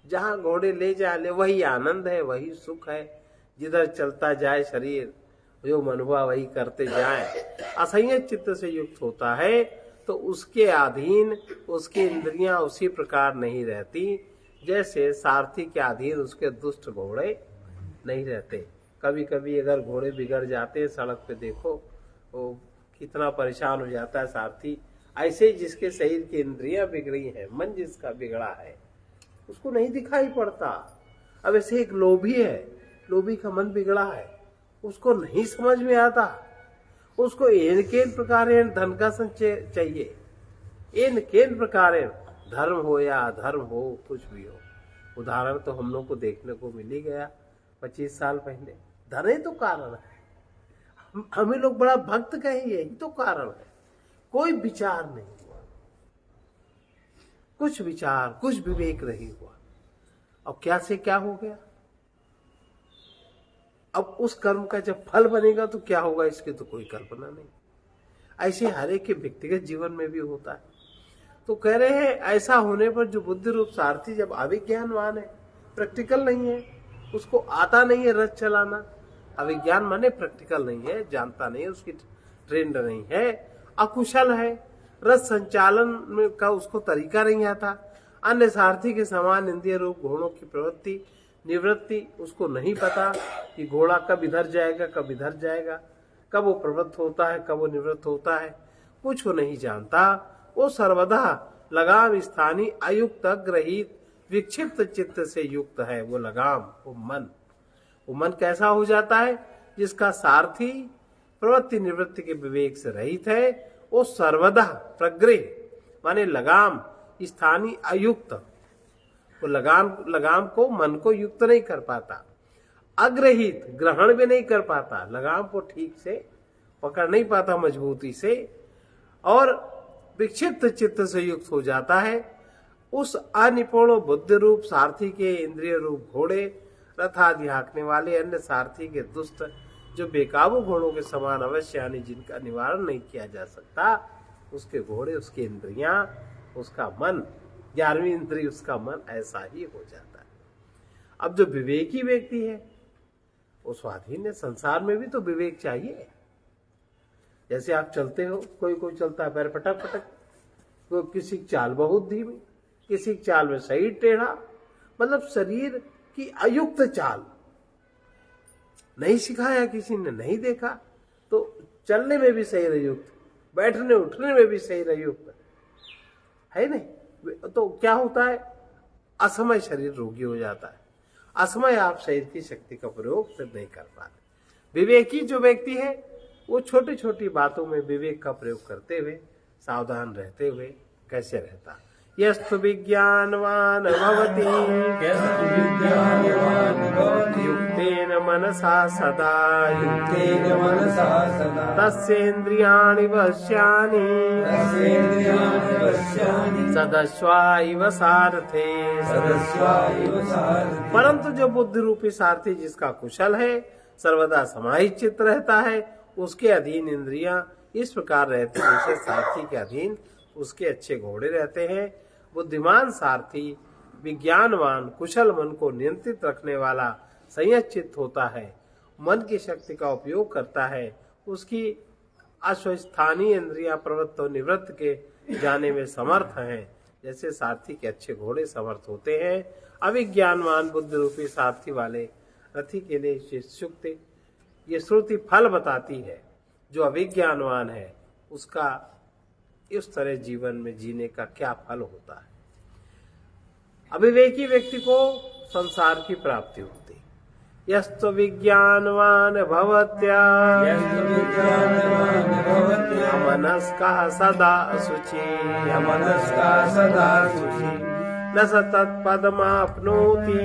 जहां घोड़े ले जाए वही आनंद है, वही सुख है, जिधर चलता जाए शरीर, जो मन हुआ वही करते जाए, असंयत चित्त से युक्त होता है तो उसके अधीन उसकी इंद्रियां उसी प्रकार नहीं रहती जैसे सारथी के अधीन उसके दुष्ट घोड़े नहीं रहते। कभी कभी अगर घोड़े बिगड़ जाते हैं सड़क पे, देखो वो कितना परेशान हो जाता है सारथी। ऐसे ही जिसके शरीर की इंद्रियां बिगड़ी हैं, मन जिसका बिगड़ा है, उसको नहीं दिखाई पड़ता। अब ऐसे एक लोभी है, लोभी का मन बिगड़ा है, उसको नहीं समझ में आता, उसको एन केन प्रकार धन का संचय चाहिए, एन केन प्रकार धर्म हो या अधर्म हो, कुछ भी हो। उदाहरण तो हम लोग को देखने को मिल ही गया 25 साल पहले। धन ही तो कारण है, हमें लोग बड़ा भक्त कहे, यही तो कारण है। कोई विचार नहीं हुआ, कुछ विचार, कुछ विवेक नहीं हुआ, अब क्या से क्या हो गया। अब उस कर्म का जब फल बनेगा तो क्या होगा, इसकी तो कोई कल्पना नहीं। ऐसे हर एक के व्यक्तिगत जीवन में भी होता है। तो कह रहे हैं ऐसा होने पर जो बुद्धि रूप सारथी जब अविज्ञानवान है, प्रैक्टिकल नहीं है, उसको आता नहीं है रथ चलाना। अविज्ञान माने प्रैक्टिकल नहीं है, जानता नहीं है, उसकी ट्रेंड नहीं है, अकुशल है, रथ संचालन में का उसको तरीका नहीं आता। अन्य सारथी के समान इंद्रिय रूप घोड़ों की प्रवृत्ति निवृत्ति उसको नहीं पता कि घोड़ा कब इधर जाएगा, कब इधर जाएगा, कब वो प्रवृत्त होता है, कब वो निवृत्त होता है, कुछ वो नहीं जानता। वो सर्वदा लगाम स्थानीय अयुक्त ग्रहित विक्षिप्त चित्त से युक्त है। वो लगाम, वो मन कैसा हो जाता है, जिसका सारथी प्रवृत्ति निवृत्ति के विवेक से रहित है। वो सर्वदा प्रग्रह माने लगाम स्थानीय अयुक्त, वो लगाम को मन को युक्त नहीं कर पाता, अग्रहित ग्रहण भी नहीं कर पाता, लगाम को ठीक से पकड़ नहीं पाता मजबूती से, और विक्षिप्त चित्त से युक्त हो जाता है। उस अनिपुण बुद्धि रूप सारथी के इंद्रिय रूप घोड़े रथादि हाँकने वाले अन्य सारथी के दुष्ट जो बेकाबू घोड़ों के समान अवश्य यानी जिनका निवारण नहीं किया जा सकता, उसके घोड़े, उसकी इंद्रियां, उसका मन, 11वीं इंद्रिय उसका मन ऐसा ही हो जाता है। अब जो विवेकी व्यक्ति है वो स्वाधीन है। संसार में भी तो विवेक चाहिए। जैसे आप चलते हो, कोई चलता है पैर पटक पटक, कोई किसी की चाल बहुत धीमी, किसी की चाल में सही टेढ़ा, मतलब शरीर की अयुक्त चाल नहीं सिखाया किसी ने, नहीं देखा, तो चलने में भी सही रयुक्त, बैठने उठने में भी सही रयुक्त है नहीं। तो क्या होता है, असमय शरीर रोगी हो जाता है, असमय आप शरीर की शक्ति का प्रयोग फिर नहीं कर पाते। विवेकी जो व्यक्ति है वो छोटी छोटी बातों में विवेक का प्रयोग करते हुए, सावधान रहते हुए कैसे रहता। यस्तु विज्ञानवान भवति युक्तेन मनसा सदा तस्येन्द्रियाणि वश्यानि सदस्वा इव सारथे। परंतु जो बुद्धि रूपी सारथी जिसका कुशल है, सर्वदा समाहित चित्त रहता है, उसके अधीन इंद्रियां इस प्रकार रहती है जैसे सारथी के अधीन उसके अच्छे घोड़े रहते हैं। बुद्धिमान सारथी विज्ञानवान कुशल मन को नियंत्रित रखने वाला संयत चित्त होता है, मन की शक्ति का उपयोग करता है, उसकी अश्वस्थानीय इंद्रियां प्रवृत्त और निवृत्त के जाने में समर्थ हैं जैसे सारथी के अच्छे घोड़े समर्थ होते हैं। अविज्ञानवान बुद्धि रूपी सारथी वाले रथी के लिए शुक्ति ये श्रुति फल बताती है। जो अविज्ञानवान है उसका इस तरह जीवन में जीने का क्या फल होता है। अविवेकी व्यक्ति को संसार की प्राप्ति होती। यस्तु विज्ञानवान भवत्या अमनस्कः सदा शुचि न स तत्पदमाप्नोति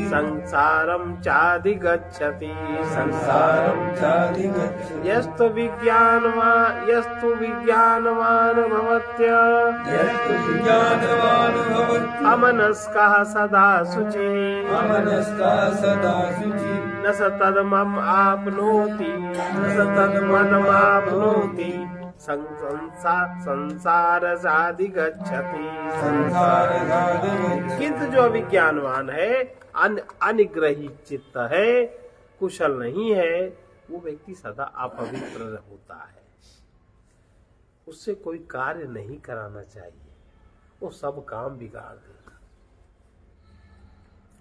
संसारं चाधिगच्छति। यस्तु विज्ञानवान भवत्या अमनस्कः सदा शुचि न स तदमम् आप्नोति संसार साधि गच्छति। किंतु जो अविज्ञानवान है, अनिग्रही चित्त है, कुशल नहीं है, वो व्यक्ति सदा अपवित्र होता है। उससे कोई कार्य नहीं कराना चाहिए, वो सब काम बिगाड़ देगा।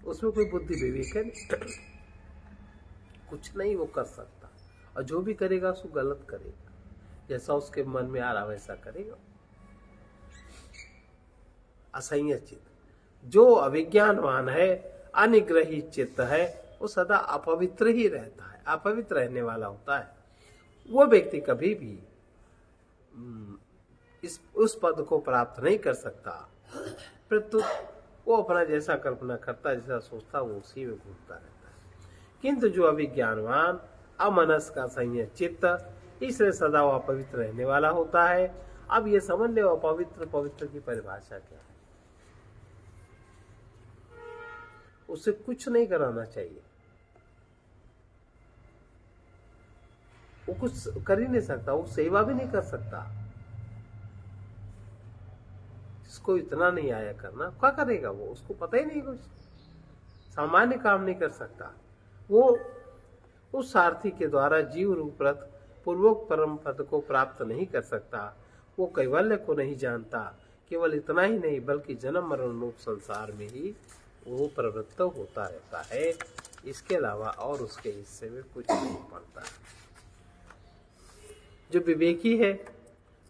उसमें कोई बुद्धि विवेक है नहीं, कुछ नहीं वो कर सकता, और जो भी करेगा उसको गलत करेगा, जैसा उसके मन में आ रहा वैसा करेगा। असंयत चित्त, जो अविज्ञानवान है, अनिग्रही चित्त है, वो सदा अपवित्र ही रहता है, अपवित्र रहने वाला होता है। वो व्यक्ति कभी भी उस पद को प्राप्त नहीं कर सकता, परंतु वो अपना जैसा कल्पना करता, जैसा सोचता, वो उसी में घूमता रहता है। किंतु जो अविज्ञानवान, अमनस का संयत चित्त, इसलिए सदा वो अपवित्र रहने वाला होता है। अब ये समझ ले अपवित्र पवित्र की परिभाषा क्या है। उसे कुछ नहीं कराना चाहिए, वो कुछ कर ही नहीं सकता, वो सेवा भी नहीं कर सकता। जिसको इतना नहीं आया करना, क्या करेगा वो? उसको पता ही नहीं, कुछ सामान्य काम नहीं कर सकता। वो उस सारथी के द्वारा जीव रूप रथ पूर्वक परम पद को प्राप्त नहीं कर सकता। वो कैवल्य को नहीं जानता। केवल इतना ही नहीं, बल्कि जन्म मरण रूप संसार में ही वो प्रवृत्त होता रहता है। इसके अलावा और उसके हिस्से में कुछ नहीं पड़ता। जो विवेकी है,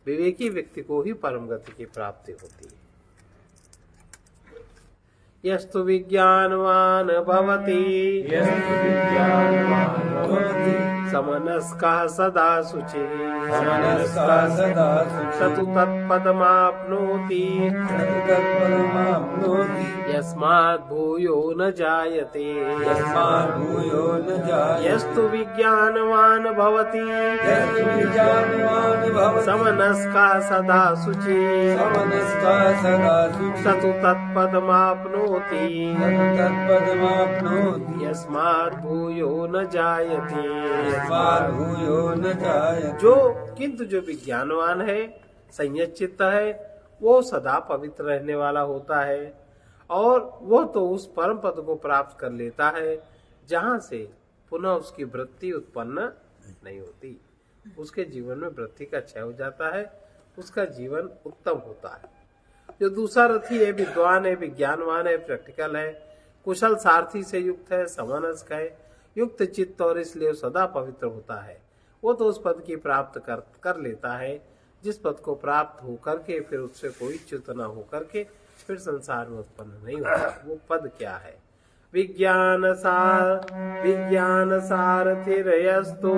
विवेकी व्यक्ति को ही परम गति की प्राप्ति होती है। यस्तु विज्ञानवान भवति समनस्कः सदा शुचि सतु तत्पदमाप्नोति यस्मात् भूयो न जायते। यस्तु विज्ञानवान भवति समनस्कः सदा शुचि सतु तत्पदमाप्नोति यस्मात् भूयो न जायते। जो किंतु जो विज्ञानवान है, संयत चित्त है, वो सदा पवित्र रहने वाला होता है, और वो तो उस परम पद को प्राप्त कर लेता है जहां से पुनः उसकी वृत्ति उत्पन्न नहीं होती। उसके जीवन में वृत्ति का क्षय हो जाता है, उसका जीवन उत्तम होता है। जो दूसरा रथी है, विद्वान है, विज्ञानवान है, प्रैक्टिकल है, कुशल सारथी से युक्त है, समनस्क है, युक्त चित्त, और इसलिए सदा पवित्र होता है। वो तो उस पद की प्राप्त कर लेता है जिस पद को प्राप्त हो करके फिर उससे कोई च्युत न हो करके फिर संसार में उत्पन्न नहीं होता। वो पद क्या है? विज्ञान सारथिरयस्तु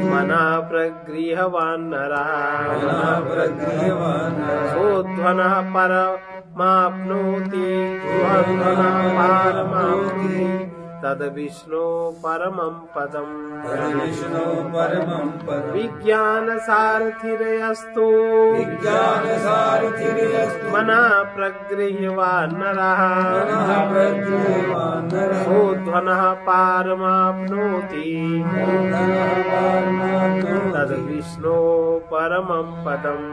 मना प्रगृहवान् नरः सोऽध्वनः परमाप्नोति तद विष्णु परमं पदम्। विज्ञान सारथिरयस्तु मना प्रगृह्यवान् नरः सोऽध्वनः पारमाप्नोति तद विष्णु परमं पदम्।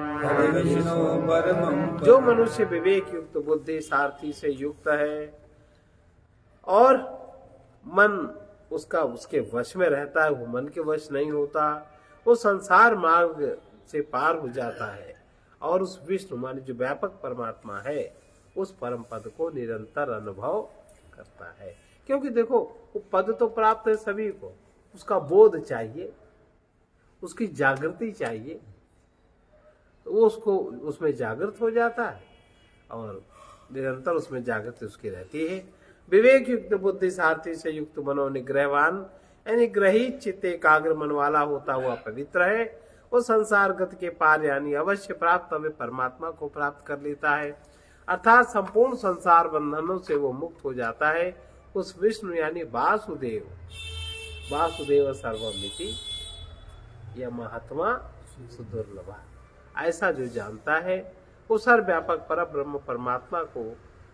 जो मनुष्य विवेक युक्त बुद्धि सारथी से युक्त है और मन उसका उसके वश में रहता है, वो मन के वश नहीं होता, वो संसार मार्ग से पार हो जाता है और उस विष्णु माने जो व्यापक परमात्मा है उस परम पद को निरंतर अनुभव करता है। क्योंकि देखो वो पद तो प्राप्त है सभी को, उसका बोध चाहिए, उसकी जागृति चाहिए, तो वो उसको उसमें जागृत हो जाता है और निरंतर उसमें जागृति उसकी रहती है। विवेक युक्त बुद्धि सारथी से युक्त मनो निग्रहवान, यानी ग्रहित चित्त एकाग्र मन वाला होता हुआ पवित्र है। वो संसार गति के पार यानी अवश्य प्राप्त हुए परमात्मा को प्राप्त कर लेता है, अर्थात संपूर्ण संसार बंधनों से वो मुक्त हो जाता है। उस विष्णु यानी वासुदेव, वासुदेव सर्वमिति यह महात्मा सुदुर्लभ, ऐसा जो जानता है वो सर्वव्यापक पर ब्रह्म परमात्मा को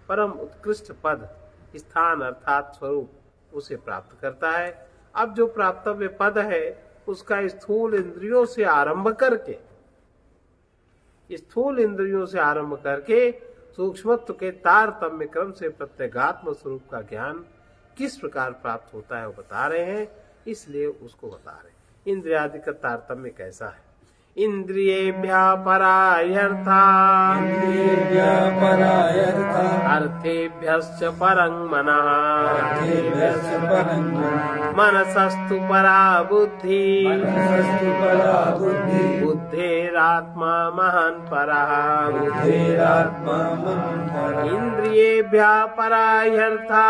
परम उत्कृष्ट पद स्थान अर्थात स्वरूप उसे प्राप्त करता है। अब जो प्राप्तव्य पद है उसका स्थूल इंद्रियों से आरंभ करके सूक्ष्मत्व के तारतम्य क्रम से प्रत्यगात्म स्वरूप का ज्ञान किस प्रकार प्राप्त होता है वो बता रहे हैं, इसलिए उसको बता रहे हैं। इंद्रियादि का तारतम्य कैसा है? इंद्रियेभ्यः परायर्था अर्थेभ्यश्च परं मनः मनसस्तु परा बुद्धि बुद्धेरात्मा महान् परः इंद्रियेभ्यः परायर्था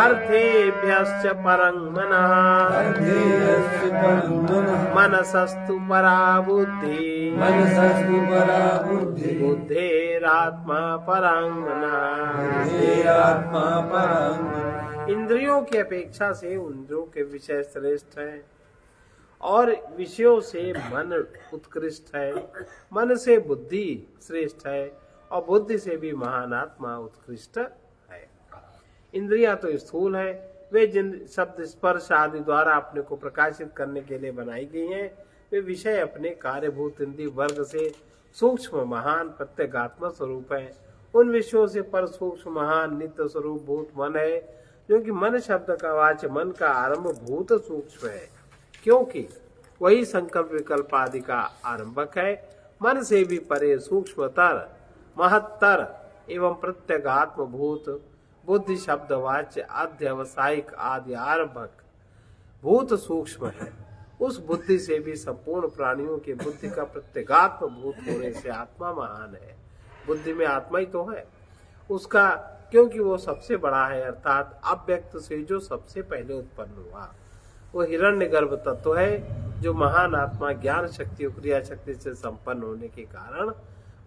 अर्थेभ्यश्च परं मनः मनसस्तु परा बुद्धि बुद्धेरात्मा परं मनः। इंद्रियों की अपेक्षा से इंद्रियों के विषय श्रेष्ठ है और विषयों से मन उत्कृष्ट है, मन से बुद्धि श्रेष्ठ है और बुद्धि से भी महान आत्मा उत्कृष्ट है। इंद्रियां तो स्थूल है, वे जिन शब्द स्पर्श आदि द्वारा अपने को प्रकाशित करने के लिए बनाई गई हैं, वे विषय अपने कार्यभूत इंद्रिय वर्ग से सूक्ष्म महान प्रत्यगात्म स्वरूप है। उन विषयों से पर सूक्ष्म महान नित्य स्वरूप भूत मन है, जो कि मन शब्द का वाच्य मन का आरंभ भूत सूक्ष्म है, क्योंकि वही संकल्प विकल्प आदि का आरंभक है। मन से भी परे सूक्ष्मतर महत्तर एवं प्रत्यगात्म भूत बुद्धि शब्द वाच्य अध्यवसायिक आदि आरंभक भूत सूक्ष्म है। उस बुद्धि से भी संपूर्ण प्राणियों के बुद्धि का प्रत्यगात्म भूत होने से आत्मा महान है। बुद्धि में आत्मा ही तो है उसका, क्योंकि वो सबसे बड़ा है, अर्थात अव्यक्त से जो सबसे पहले उत्पन्न हुआ। वो हिरण्यगर्भ तत्व है, जो महान आत्मा ज्ञान शक्ति और क्रिया शक्ति से संपन्न होने के कारण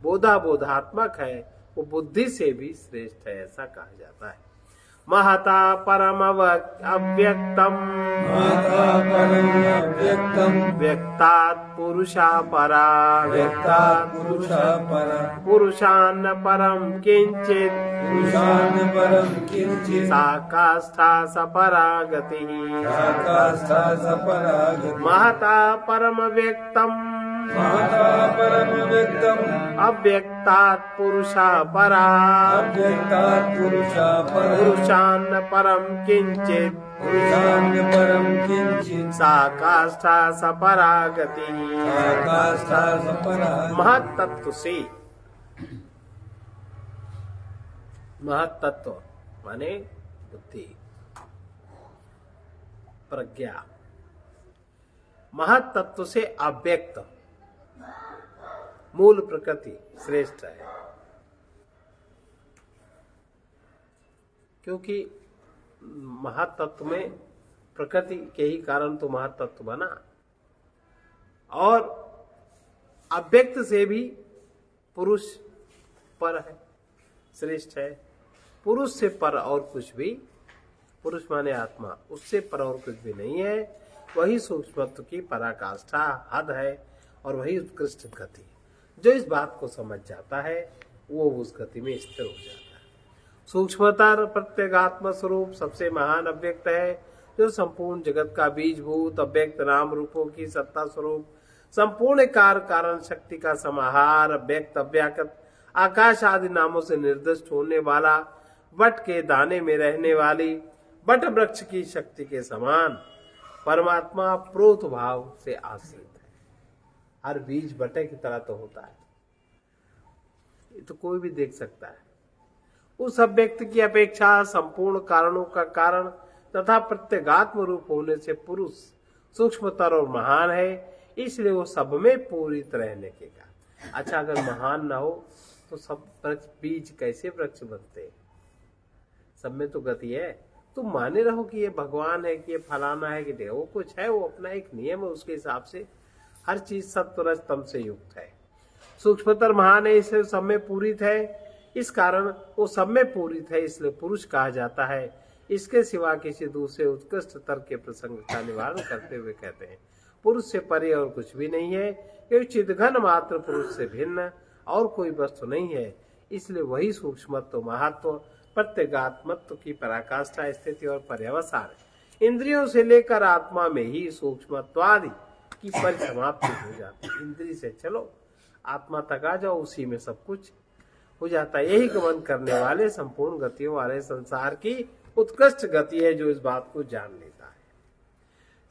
बोधात्मक है, वो बुद्धि से भी श्रेष्ठ है, ऐसा कहा जाता है। महता परम अव्यक्तम व्यक्तात् पुरुषा परा पुरुषान्न परम किंचित सा काष्ठा सपरा गति। महता परम व्यक्तम अव्यक्तात् पुरुषा परा पुरुषान्न परम किंचित सा काष्ठा सपरा गति। महत्तत्व से, महत्तत्व माने बुद्धि प्रज्ञा, महत्तत्व से अव्यक्त मूल प्रकृति श्रेष्ठ है, क्योंकि महातत्व में प्रकृति के ही कारण तो महातत्व बना, और अव्यक्त से भी पुरुष पर है, श्रेष्ठ है। पुरुष से पर और कुछ भी, पुरुष माने आत्मा, उससे पर और कुछ भी नहीं है। वही सूक्ष्मत्व की पराकाष्ठा हद है और वही उत्कृष्ट गति। जो इस बात को समझ जाता है वो उस गति में स्थिर हो जाता है। सूक्ष्मतर प्रत्यगात्म स्वरूप सबसे महान अव्यक्त है, जो संपूर्ण जगत का बीजभूत अव्यक्त नाम रूपों की सत्ता स्वरूप संपूर्ण कारण शक्ति का समाहार अव्यक्त अव्याकृत आकाश आदि नामों से निर्दिष्ट होने वाला, वट के दाने में रहने वाली वट वृक्ष की शक्ति के समान परमात्मा प्रोत भाव से आश्रित है। हर बीज बटे की तरह तो होता है, ये तो कोई भी देख सकता है। उस अव्यक्त की अपेक्षा संपूर्ण कारणों का कारण तथा प्रत्यगात्म रूप होने से पुरुष सूक्ष्मतर और महान है, इसलिए वो सब में पूरित रहने के कारण। अच्छा, अगर महान ना हो तो सब बीज कैसे वृक्ष बनते हैं? सब में तो गति है। तुम माने रहो कि ये भगवान है, कि ये फलाना है, कि वो कुछ है, वो अपना एक नियम है, उसके हिसाब से हर चीज सत्व रज तम से युक्त है। सूक्ष्मतर महान है, इसलिए सब में पूरित है। इस कारण वो सब में पूरित है, इसलिए पुरुष कहा जाता है। इसके सिवा किसी दूसरे उत्कृष्ट तर्क के प्रसंग का निवारण करते हुए कहते हैं, पुरुष से परे और कुछ भी नहीं है, क्योंकि चिदघन मात्र पुरुष से भिन्न और कोई वस्तु नहीं है। इसलिए वही सूक्ष्मत्व महत्व प्रत्यगात्मत्व की पराकाष्ठा स्थिति और पर्यवसान है। इंद्रियों से लेकर आत्मा में ही सूक्ष्मत्वादि की परिसमाप्ति हो जाती है। इंद्रिय से चलो आत्मा तक आ जाओ, उसी में सब कुछ हो जाता है। यही गमन करने वाले संपूर्ण गतियों वाले संसार की उत्कृष्ट गति है जो इस बात को जान लेता है,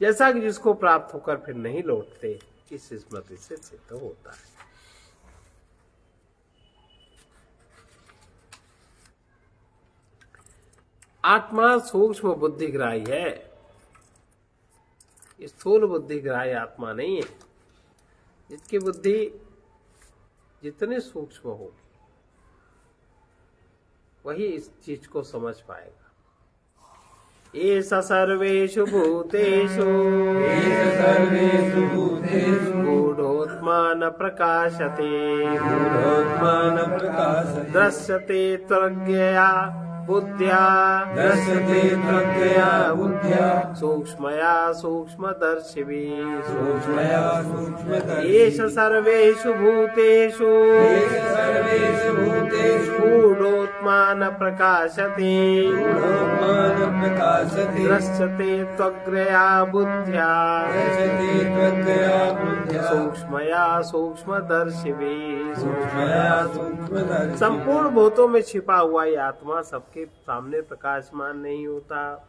जैसा कि जिसको प्राप्त होकर फिर नहीं लौटते, इस स्मृति से सिद्ध होता है। आत्मा सूक्ष्म बुद्धिग्राही है, स्थूल बुद्धिग्राही आत्मा नहीं है। जिसकी बुद्धि जितनी सूक्ष्म हो वही इस चीज को समझ पाएगा। एष सर्वेषु भूतेषु गूढ़ोत्मान प्रकाशते दृश्यते त्वज्ञया बुद्ध्या सूक्ष्मया सूक्ष्मदर्शिभिः एष सर्वेषु भूतेषु गूढ़ोत्मान प्रकाशते दृश्यते त्वज्ञया बुद्ध्या सूक्ष्मया सूक्ष्मदर्शिभिः। संपूर्ण भूतों में छिपा हुआ ये आत्मा सबके सामने प्रकाशमान नहीं होता।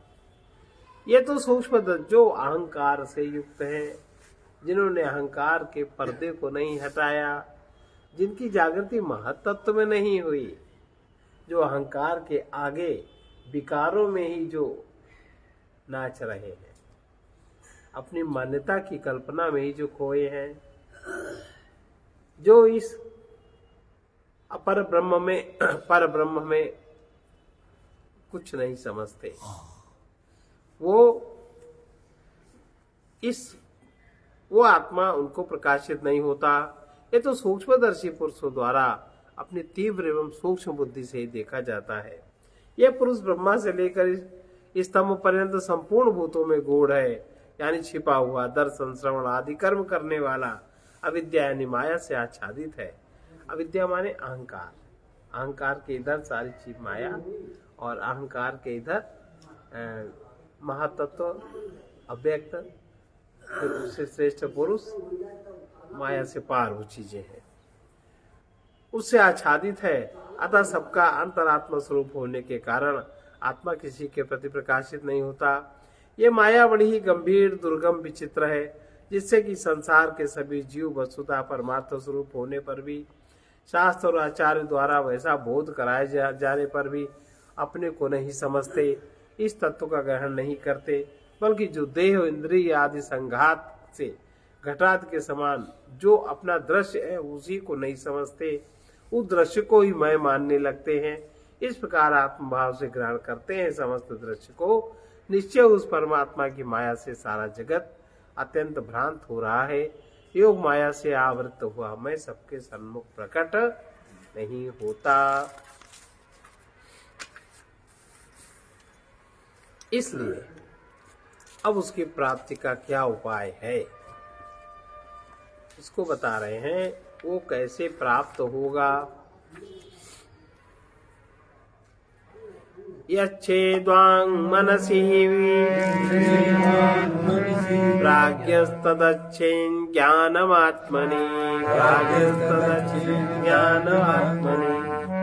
ये तो सूक्ष्म जो अहंकार से युक्त है, जिन्होंने अहंकार के पर्दे को नहीं हटाया, जिनकी जागृति महत्त्व में नहीं हुई, जो अहंकार के आगे विकारों में ही जो नाच रहे हैं, अपनी मान्यता की कल्पना में ही जो खोए हैं, जो इस अपर ब्रह्म में पर ब्रह्म में कुछ नहीं समझते, वो आत्मा उनको प्रकाशित नहीं होता। ये तो सूक्ष्मदर्शी पुरुषों द्वारा अपनी तीव्र एवं सूक्ष्म बुद्धि से ही देखा जाता है। यह पुरुष ब्रह्मा से लेकर इस स्तंभ पर्यंत संपूर्ण भूतों में गूढ़ है, यानी छिपा हुआ, दर्शन श्रवण आदि कर्म करने वाला, अविद्या यानी माया से आच्छादित है। अविद्या माने अहंकार, अहंकार के इधर सारी चीज माया और अहंकार के इधर महातत्व अव्यक्त, फिर उससे श्रेष्ठ पुरुष, माया से पार वो चीजें हैं, उससे आच्छादित है। अतः सबका अंतरात्मा स्वरूप होने के कारण आत्मा किसी के प्रति प्रकाशित नहीं होता। ये माया बड़ी ही गंभीर दुर्गम विचित्र है, जिससे कि संसार के सभी जीव वस्तुतः परमार्थ स्वरूप होने पर भी, शास्त्र और आचार्य द्वारा वैसा बोध कराए जाने पर भी अपने को नहीं समझते, इस तत्व का ग्रहण नहीं करते, बल्कि जो देह इंद्रिय आदि संघात से घटात के समान जो अपना दृश्य है उसी को नहीं समझते, उस दृश्य को ही मैं मानने लगते हैं। इस प्रकार आत्मभाव से ग्रहण करते हैं समस्त दृश्य को। निश्चय उस परमात्मा की माया से सारा जगत अत्यंत भ्रांत हो रहा है। योग माया से आवृत हुआ मैं सबके सन्मुख प्रकट नहीं होता। इसलिए अब उसकी प्राप्ति का क्या उपाय है, इसको बता रहे हैं। वो कैसे प्राप्त होगा। यच्छेद्वांग मनसि प्राज्ञस्तदच्छेन् ज्ञानमात्मनि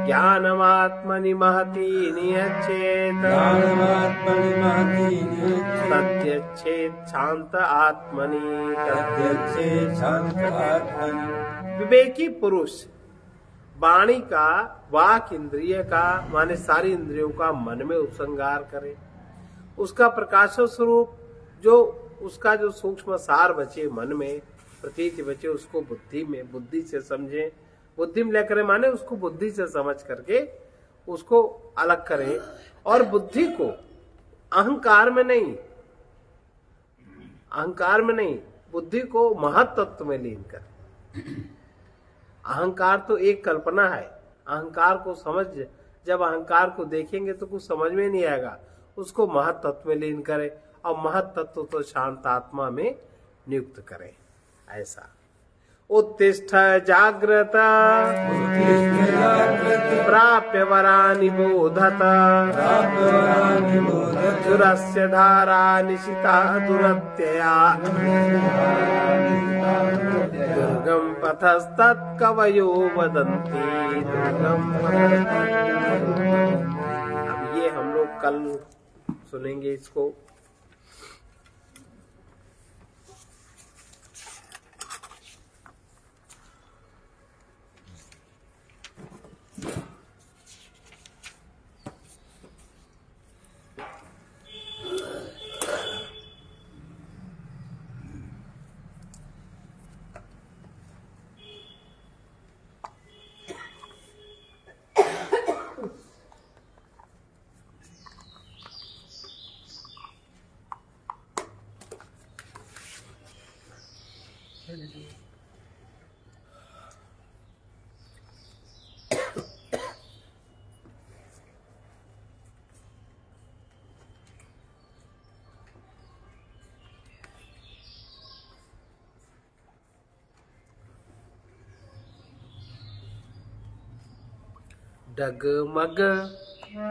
ज्ञानमात्मनि महति नियच्छेत् तद्यच्छेत् शांत आत्मनि विवेकी पुरुष वाणी का, वाक इंद्रिय का माने सारी इंद्रियों का मन में उपसंहार करे, उसका प्रकाश स्वरूप जो उसका जो सूक्ष्म सार बचे मन में प्रतीति बचे, उसको बुद्धि से समझे, बुद्धि में लेकर माने उसको बुद्धि से समझ करके उसको अलग करें, और बुद्धि को अहंकार में नहीं बुद्धि को महत्त्व में लीन करें। अहंकार तो एक कल्पना है, अहंकार को समझ, जब अहंकार को देखेंगे तो कुछ समझ में नहीं आएगा, उसको महत्त्व में लीन करें और महत्त्व तो शांत आत्मा में नियुक्त करें। ऐसा उत्तिष्ठ जाग्रत प्राप्य वरानि बोधत दुरस्य धारा निशिता दुरत्यया दुर्गम पथस्तत्कवयो वदन्ति दुर्गम। अब ये हम लोग कल सुनेंगे इसको। डगमग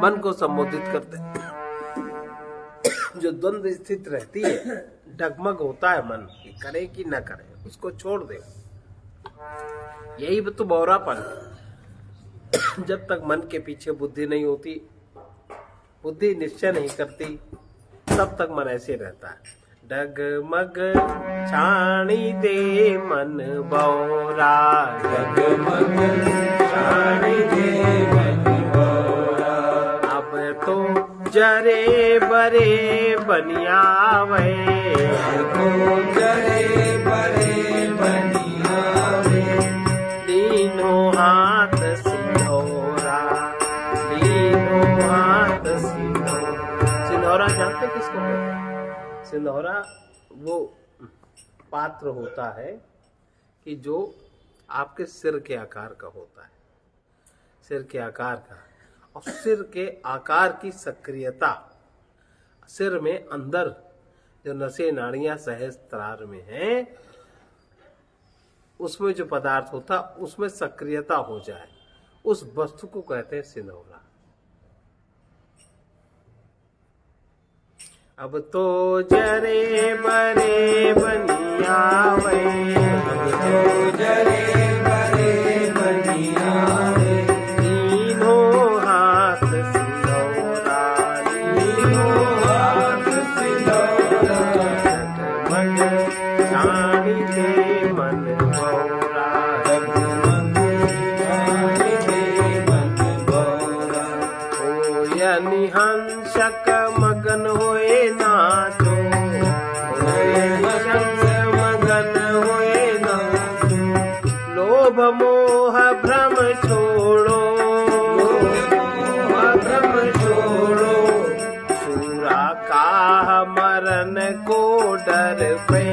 मन को संबोधित करते जो द्वंद्व स्थित रहती है, डगमग होता है मन कि करे कि न करे, उसको छोड़ दे। यही तो बौरापन। जब तक मन के पीछे बुद्धि नहीं होती, बुद्धि निश्चय नहीं करती, तब तक मन ऐसे रहता है। डगमग छाणी दे मन बौरा, डगमग छाणी दे मन बौरा। अब तो जरे बरे बनियावे, तो जरे बरे बनियावे। तीनों हाथ सिंधौरा, तीनों हाथ सिंधौरा। सिंधौरा जानते किसको कहते हैं? सिंधौरा वो पात्र होता है कि जो आपके सिर के आकार का होता है, सिर के आकार का, और सिर के आकार की सक्रियता, सिर में अंदर जो नसें नाड़ियां सहस्त्रार में हैं, उसमें जो पदार्थ होता उसमें सक्रियता हो जाए, उस वस्तु को कहते हैं सिंधौरा। अब तो जरे बरे बनियावे, अब तो जरे बरे बनियावे। तीनों हाथ सिंधौरा, तीनों हाथ सिंधौरा। डगमग छाणी दे मन बौरा, डगमग छाणी दे मन बौरा। होय निहंसक मगन होए नाचो, मगन होए नाचो। लोभ मोह भ्रम छोड़ो, भ्रम छोड़ो। सूरा काह मरण को डर पे,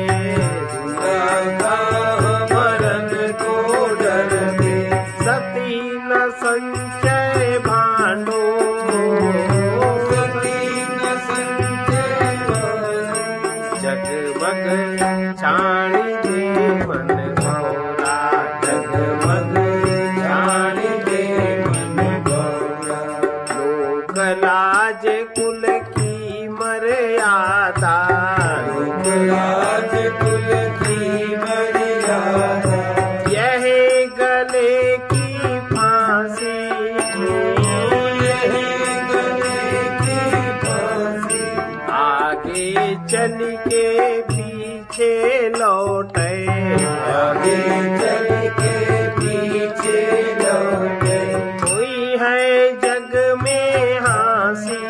सूरा काह मरण को डर पे। सती न संचय भांडो, जगमग छाणी दे मन बौरा, जगमग छाणी दे मन बौरा। लोक लाज कुल की मर्यादा, लोक लाज कुल की मर्यादा। यह गले की फांसी, यह गले की फांसी। आगे चल के पीछे लौटे, आगे चल के पीछे लौटे। कोई है जग में हांसी,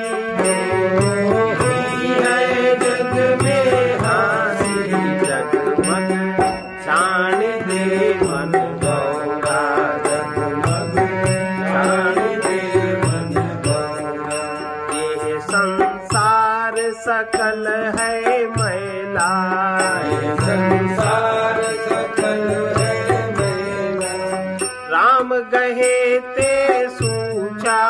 कोई है जग में हांसी। जगमग छाणी दे मन बौरा, जगमग छाणी दे मन बौरा। ये संसार सकल है मैला, संसार सकल है मैला। राम गहे ते सूचा,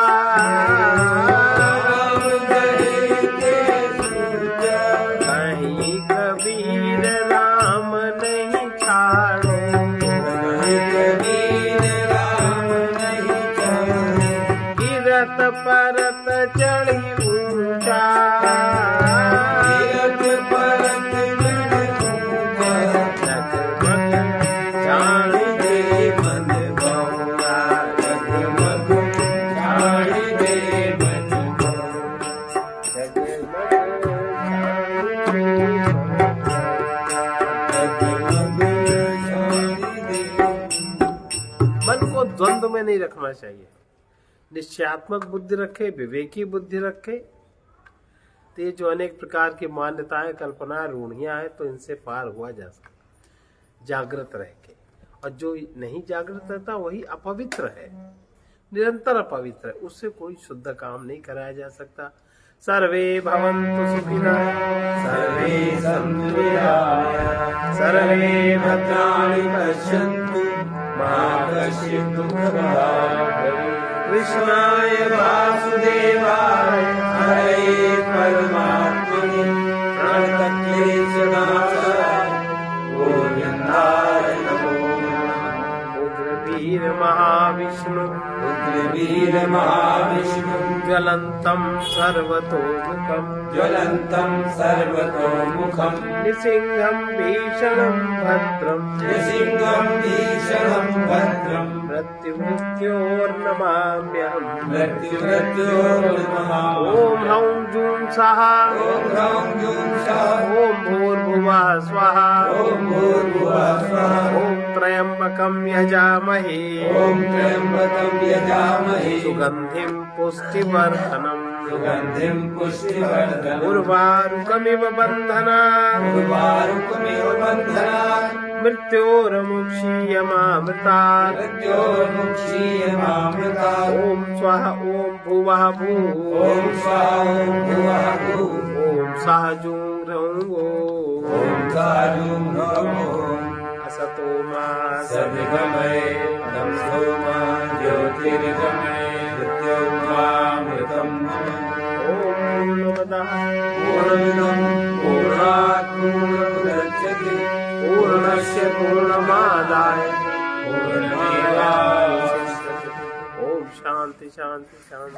राम गहे ते सूचा। कहीं कबीर राम नहीं छाड़ो, नहीं रखना चाहिए। निश्चयात्मक बुद्धि रखे, विवेकी बुद्धि रखे, तो ये जो अनेक प्रकार की मान्यताएं, कल्पनाएं, रूढ़ियां हैं, तो इनसे पार हुआ जा सकता जागृत रह के। और जो नहीं जागृत रहता वही अपवित्र है, निरंतर अपवित्र है, उससे कोई शुद्ध काम नहीं कराया जा सकता। सर्वे भवन्तु सुखिनः, सर्वे सन्तु निरामयाः, सर्वे भद्राणि पश्यन्तु, मा कश्चित् दुःखभाग् भवेत्। कृष्णाय वासुदेवाय हरे परमात्मने प्रणतक्लेशनाशाय गोविन्दाय नमो नमः। उग्रवीर महाविष्णु, उग्रवीर महाविष्णु, ज्वलन्तं सर्वतोमुखं, ज्वलन्तं सर्वतोमुखं, नृसिंहं भीषणं भद्रं, नृसिंहं भीषणं भद्रं, मृत्युमृत्योर्नमाम्यहम्, मृत्युमृत्योर्नमाम्यहम्। ॐ ह्रौं जूं सः, ॐ ह्रौं जूं सः, ॐ भूर्भुवः स्वः, ॐ भूर्भुवः स्वः, ॐ त्र्यम्बकं यजामहे, ॐ त्र्यम्बकं यजामहे, सुगन्धिं पुष्टिवर्धनम्, सुगन्धिं पुष्टिवर्धनम्। उर्वारुकमिव बन्धनात्, उर्वारुकमिव बन्धनात्, मृत्योर्मुक्षीयमामृतात्, मृत्योर्मुक्षीयमामृतात्। ॐ स्वः, ॐ भुवः भूः, ॐ स्वः, ॐ भुवः भूः, ॐ सः जूं ह्रौं ॐ सः जूं ह्रौं। असतो मा सद्गमय, तमसो मा ज्योतिर्गमय, मृत्योर्मामृतम्। ॐ पूर्णमदः पूर्णमिदं पूर्णात् पूर्णमुदच्यते, पूर्णस्य पूर्णमादाय पूर्णमेवावशिष्यते। ओम शांति शांति शांति।